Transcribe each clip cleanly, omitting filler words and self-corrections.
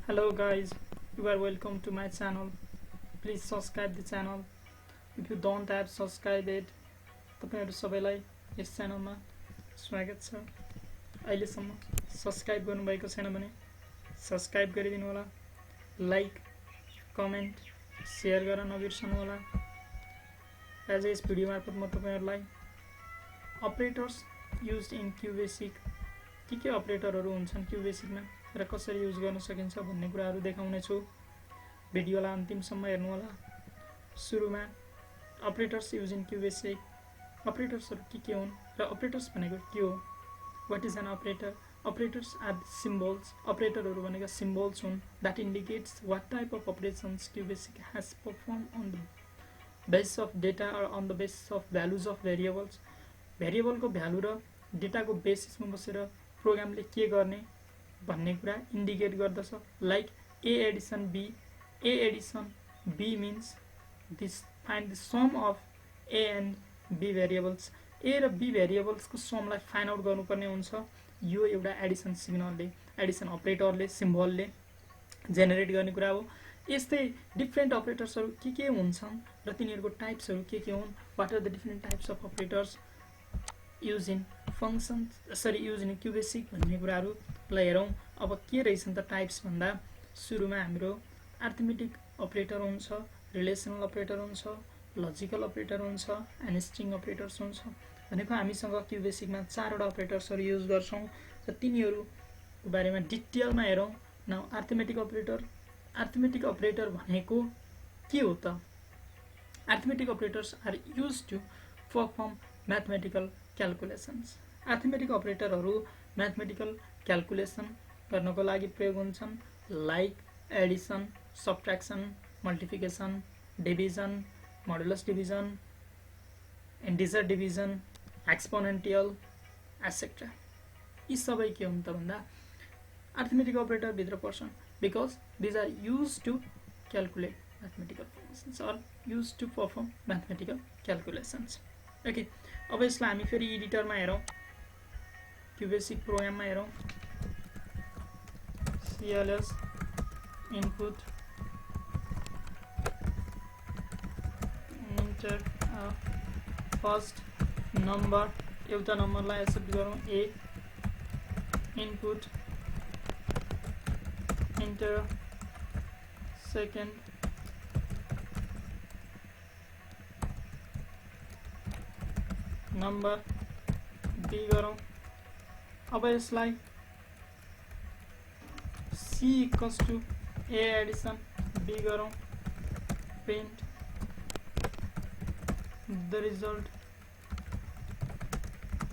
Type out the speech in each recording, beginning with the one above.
Hello guys, you are welcome to my channel. Please subscribe the channel. If you don't have subscribed it, तपाईहरु सबैलाई यस च्यानलमा स्वागत छ। अहिलेसम्म सब्स्क्राइब गर्नुभएको छैन भने सब्स्क्राइब गरिदिनु होला। लाइक, कमेन्ट, शेयर गर्न नबिर्सनु होला। आज यस भिडियो मार्फत म तपाईहरुलाई अपरेटर्स युज्ड इन QBASIC के अपरेटरहरु हुन्छन् QBASIC मा र कसरी युज गर्न सकिन्छ भन्ने कुराहरु देखाउने छु। भिडियोलाई अन्तिमसम्म हेर्नु होला। सुरुमा अपरेटर्स युज इन QBASIC अपरेटर्सहरु के हुन् र अपरेटर्स भनेको के हो? What is an operator? Operators are symbols. अपरेटरहरु भनेका सिम्बल्स हुन् that indicates what type of operations QBASIC has performed on the basis of data or on the basis of values of variables. Variable को value र data को बेसिसमा बसेर प्रोग्रामले के गर्ने भन्ने कुरा इन्डिकेट गर्दछ। Like A addition B means this find the sum of A and B variables. A र B variables को सम लाई फाइन्ड आउट गर्नुपर्ने हुन्छ। यो एउटा एडिसन सिग्नलले एडिसन अपरेटरले सिम्बलले जेनेरेट गर्ने कुरा हो। यस्तै डिफरेन्ट अपरेटर्सहरु के हुन्छन् र तिनीहरुको टाइप्सहरु के हुन्? What are the different types of operators use in functions use in QBASIC भन्ने कुराहरुलाई हेरौं। अब के रहेछन् त टाइप्स भन्दा सुरुमा हाम्रो अरिथमेटिक अपरेटर हुन्छ, रिलेसनल अपरेटर हुन्छ, लजिकल अपरेटर हुन्छ, एन्ड स्ट्रिङ अपरेटर्स हुन्छ। भनेको हामीसँग QBASIC मा चारवटा अपरेटर्सहरु युज गर्छौं र तिनीहरुको बारेमा डिटेलमा हेरौं। नाउ अरिथमेटिक अपरेटर भनेको के हो त? Arithmetic operators are used to perform mathematical calculations. Arithmetic अपरेटरहरु मैथमेटिकल क्याल्कुलेसन गर्नको लागि प्रयोग हुन्छन्। Like addition, subtraction, multiplication, division, modulus division, integer division, exponential etcetera. यी सबै के हुन् त भन्दा अरिथमेटिक अपरेटर भित्र पर्छन् because these are used to calculate mathematical functions or used to perform mathematical calculations. Okay, अब यसलाई हामी फेरि एडिटरमा हेरौं। QBASIC प्रोग्राममा हेरौं। CLS input enter first number, एउटा नम्बरलाई एक्सेप्ट गरौं A, input enter second number B गरौं। अब यसलाई C equals to A addition B गरौं। Print the result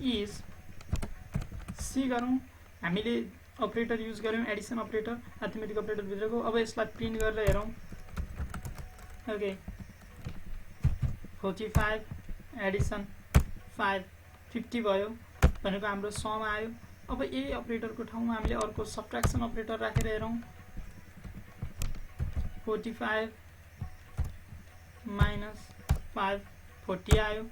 is C गरौं। हामीले अपरेटर युज गर्यौं एडिसन अपरेटर अरिथमेटिक अपरेटर भित्रको। अब यसलाई प्रिन्ट गरेर हेरौं। ओके, 45 एडिसन 5 50 भयो भनेको हाम्रो सम आयो। अब यही अपरेटरको ठाउँमा हामीले अर्को सबट्र्याक्सन अपरेटर राखेर हेरौं। 45 माइनस 5 40 आयो।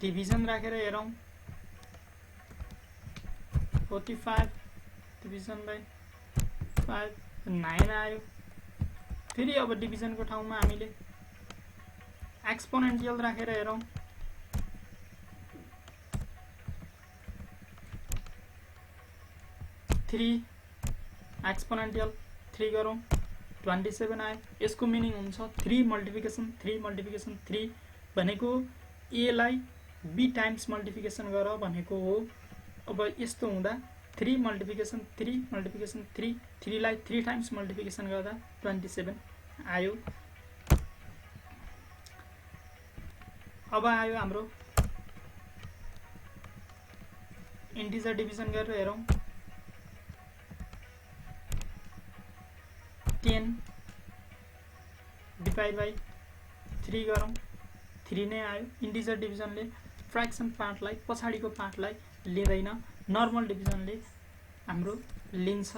डिभिजन राखेर हेरौं। 45 डिभिजन बाइ 5 9 आयो। फेरि अब डिभिजनको ठाउँमा हामीले एक्सपोनेन्टियल राखेर हेरौं। 3 एक्सपोनेन्टियल 3 गरौं। 27 आयो। यसको मिनिङ हुन्छ 3 मल्टिप्लिकेसन 3 भनेको A लाई B टाइम्स मल्टिप्लिकेसन गर भनेको हो। अब यस्तो हुँदा 3 मल्टिप्लिकेसन 3 लाई 3 टाइम्स मल्टिप्लिकेसन गर्दा 27 आयो। अब आयो हाम्रो इन्टिजर डिभिजन गरेर हेरौं। 10 डिवाइड बाइ 3 गरौं। 3 नै आयो। इन्टिजर डिभिजनले फ्र्याक्सन पार्टलाई पछाडीको पार्टलाई लिँदैन, नर्मल डिभिजनले हाम्रो लिन्छ।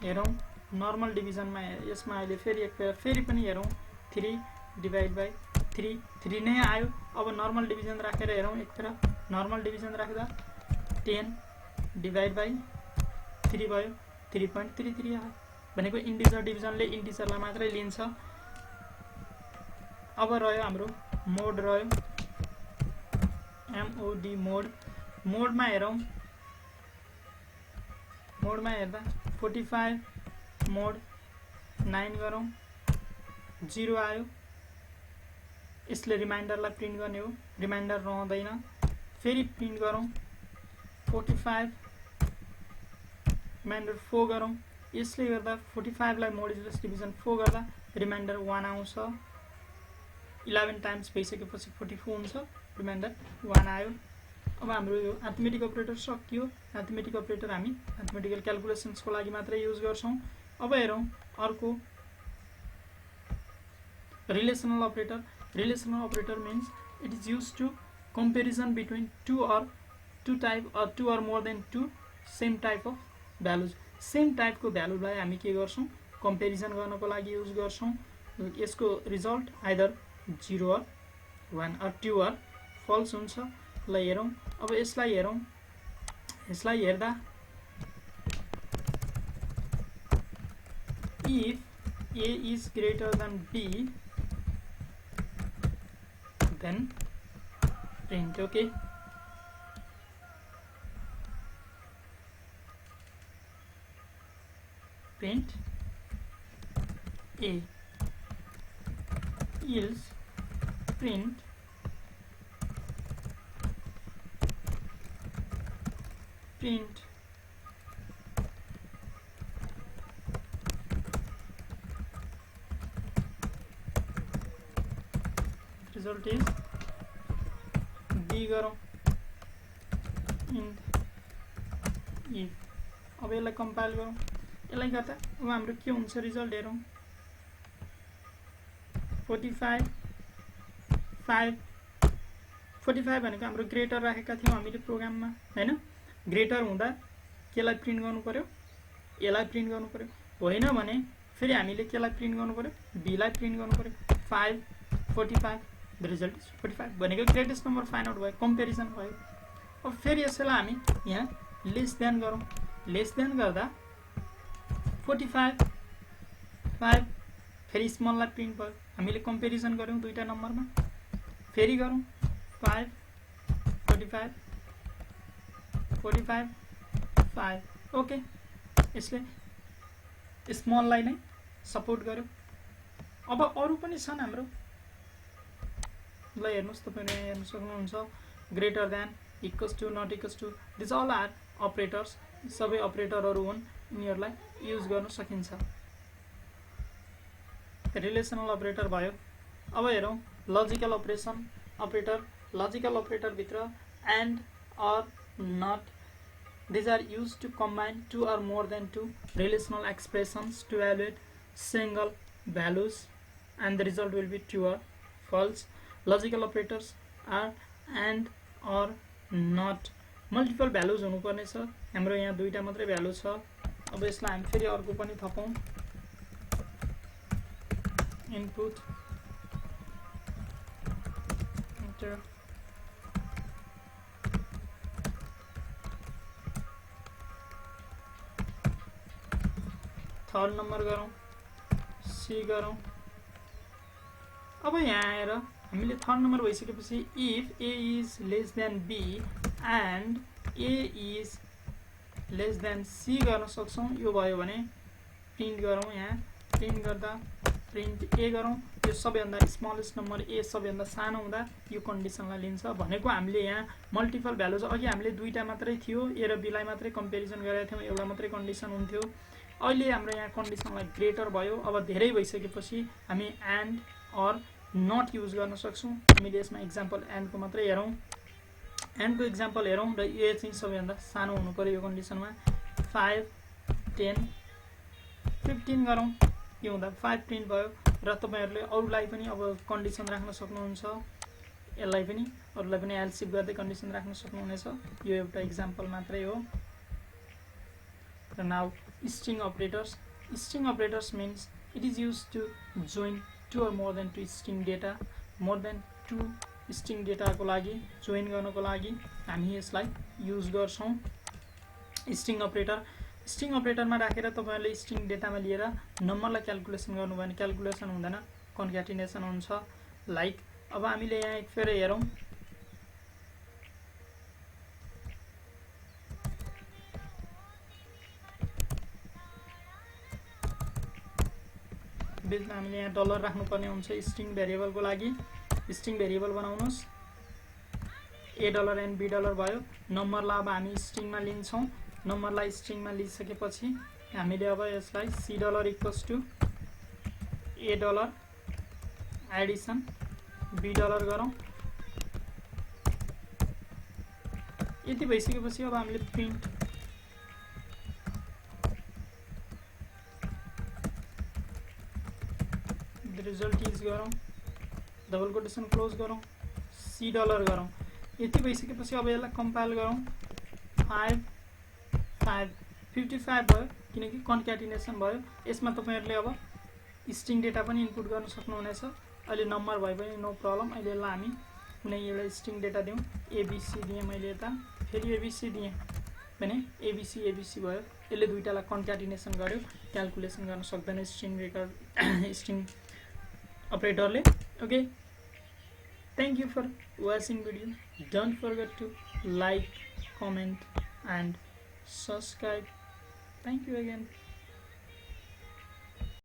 हेरौं नर्मल डिभिजनमा यसमा अहिले फेरि पनि हेरौं। 3 डिवाइड बाइ 3 नै आयो। अब नर्मल डिभिजन राखेर हेरौं। एकतिर नर्मल डिभिजन राख्दा 10 डिवाइड बाइ 3 भयो। 3.33 आयो भनेको इन्टिजर डिभिजनले इन्टिजरलाई मात्रै लिन्छ। अब रह्यो हाम्रो मोड रह्यो MOD मोडमा हेरौँ मोडमा हेर्दा 45 मोड 9 गरौँ 0 आयो यसले रिमाइन्डरलाई प्रिन्ट गर्ने हो रिमाइन्डर रहँदैन फेरि प्रिन्ट गरौँ 45 रिमाइन्डर 4 गरौँ यसले गर्दा 45 लाई मोडुलस डिभिजन 4 गर्दा रिमाइन्डर 1 आउँछ 11 टाइम्स भइसकेपछि 44 हुन्छ रिमाइन्डर 1 आयो। अब हाम्रो यो अर्थमेटिक अपरेटर सकियो अर्थमेटिक अपरेटर हामी अर्थमेटिकल क्याल्कुलेसन्सको लागि मात्रै युज गर्छौं। अब हेरौं अर्को relational operator means it is used to comparison between two or more than two same type of values same type को भ्यालुलाई हामी के गर्छौं कम्पेरिजन गर्नको लागि युज गर्छौं। यसको result either 0 or 1 or 2 or false हुन्छ। ल हेरौं अब यसलाई हेर्दा if A is greater than B then print okay print A else print result is B गरौँ int if अब यसलाई कम्पाइल गरौँ यसलाई गर्दा अब हाम्रो के हुन्छ रिजल्ट हेरौँ 45 भनेको हाम्रो ग्रेटर राखेका थियौं हामीले प्रोग्राममा हैन ग्रेटर हुँदा केलाई प्रिन्ट गर्नु पर्यो एलाई प्रिन्ट गर्नु पर्यो होइन भने फेरि हामीले केलाई प्रिन्ट गर्नु पर्यो बी लाई प्रिन्ट गर्नु पर्यो 45 द रिजल्ट इज 45 भनेको ग्रेटेस्ट नम्बर फाइन्ड आउट भयो कम्पेरिजन भयो। अब फेरि यसलाई हामी यहाँ लेस देन गरौँ लेस देन गर्दा 45 फेरि स्मललाई प्रिन्ट भयो हामीले कम्पेरिजन गर्यौं दुईटा नम्बरमा फेरि गरौँ 45 ओके यसले स्मललाई नै सपोर्ट गर्यो। अब अरु पनि छन् हाम्रो ल हेर्नुस् तपाईले हेर्न सक्नुहुन्छ greater than equals to not equals to this all are operators सबै अपरेटरहरु हुन् यिनीहरुलाई युज गर्न सकिन्छ। रिलेसनल अपरेटर भयो। अब हेरौं लजिकल अपरेटर भित्र and or not these are used to combine two or more than two relational expressions to evaluate single values and the result will be true or false. Logical operators are and or not multiple values हुनु पर्ने छ हाम्रो यहाँ दुईटा मात्रै value छ। अब यसलाई हामी फेरि अर्को पनि थपौं इनपुट इन्टर थर्ड नंबर गरौँ सी गरौँ। अब यहाँ आएर हामीले थर्ड नंबर भइसकेपछि if A is less than B and A is less than C गर्न सक्छौं। यो भयो भने प्रिन्ट गरौँ यहाँ प्रिन्ट गर्दा प्रिन्ट ए गरौँ यो सबैभन्दा स्मलेस्ट नम्बर ए सबैभन्दा सानो हुँदा यो कन्डिसनलाई लिन्छ भनेको हामीले यहाँ मल्टिपल भ्यालुज अघि हामीले दुईटा मात्रै थियो ए र बी लाई मात्रै कम्पेरिजन गरेका थियौं एउटा मात्रै कन्डिसन हुन्थ्यो अहिले हाम्रो यहाँ कन्डिसनलाई ग्रेटर भयो। अब धेरै भइसकेपछि हामी एन्ड अर नट युज गर्न सक्छौं। हामीले यसमा एक्जाम्पल एन्ड को मात्रै हेरौं एन्ड को एक्जाम्पल हेरौं र ए चाहिँ सबैभन्दा सानो हुनु पर्यो यो कन्डिसनमा 5 10 15 गरौं यो हुँदा 5 प्रिन्ट भयो र तपाईहरुले अरुलाई पनि अब कन्डिसन राख्न सक्नुहुन्छ यसलाई पनि अरुलाई पनि एल्सिफ गर्दै कन्डिसन राख्न सक्नुहुनेछ यो एउटा एक्जाम्पल मात्रै हो। र now string operators means it is used to join two or more than two string data को लागि जोइन गर्नको लागि हामी यसलाई युज गर्छौं। स्ट्रिङ अपरेटर स्ट्रिङ अपरेटरमा राखेर तपाईहरुले स्ट्रिङ डेटामा लिएर नम्बरलाई क्याल्कुलेसन गर्नु भने क्याल्कुलेसन हुँदैन, कन्क्याटिनेसन हुन्छ। लाइक अब हामीले यहाँ एक फेर हेरौं, बिचमा हामीले यहाँ डलर राख्नुपर्ने हुन्छ स्ट्रिङ भेरिएबलको लागि। स्ट्रिङ भेरिएबल बनाउनुस्, A dollar and B dollar भयो। नम्बरलाई अब हामी स्ट्रिङमा लिन्छौं। नम्बरलाई स्ट्रिङमा लिइसकेपछि हामीले अब यसलाई C dollar equals to A dollar addition B dollar गरौँ। यति भइसकेपछि अब हामीले प्रिन्ट रिजल्ट इज गरौँ, डबल कोटेसन क्लोज गरौँ, सी डलर गरौँ। यति भइसकेपछि अब यसलाई कम्पाइल गरौँ। 55 भयो किनकि कन्क्याटिनेसन भयो। यसमा तपाईहरुले अब स्ट्रिङ डेटा पनि इनपुट गर्न सक्नुहुनेछ। अहिले नम्बर भए पनि नो प्रब्लम। अहिले यसलाई हामी कुनै एउटा स्ट्रिङ डेटा दिउँ। एबीसी दिएँ मैले, यता फेरि एबीसी दिएँ भने एबीसी भयो। यसले दुईटालाई कन्क्याटिनेसन गर्यो, क्याल्कुलेसन गर्न सक्दैन स्ट्रिङ रेकर्ड स्ट्रिङ operatorले। Okay, thank you for watching video. Don't forget to like, comment and subscribe. Thank you again.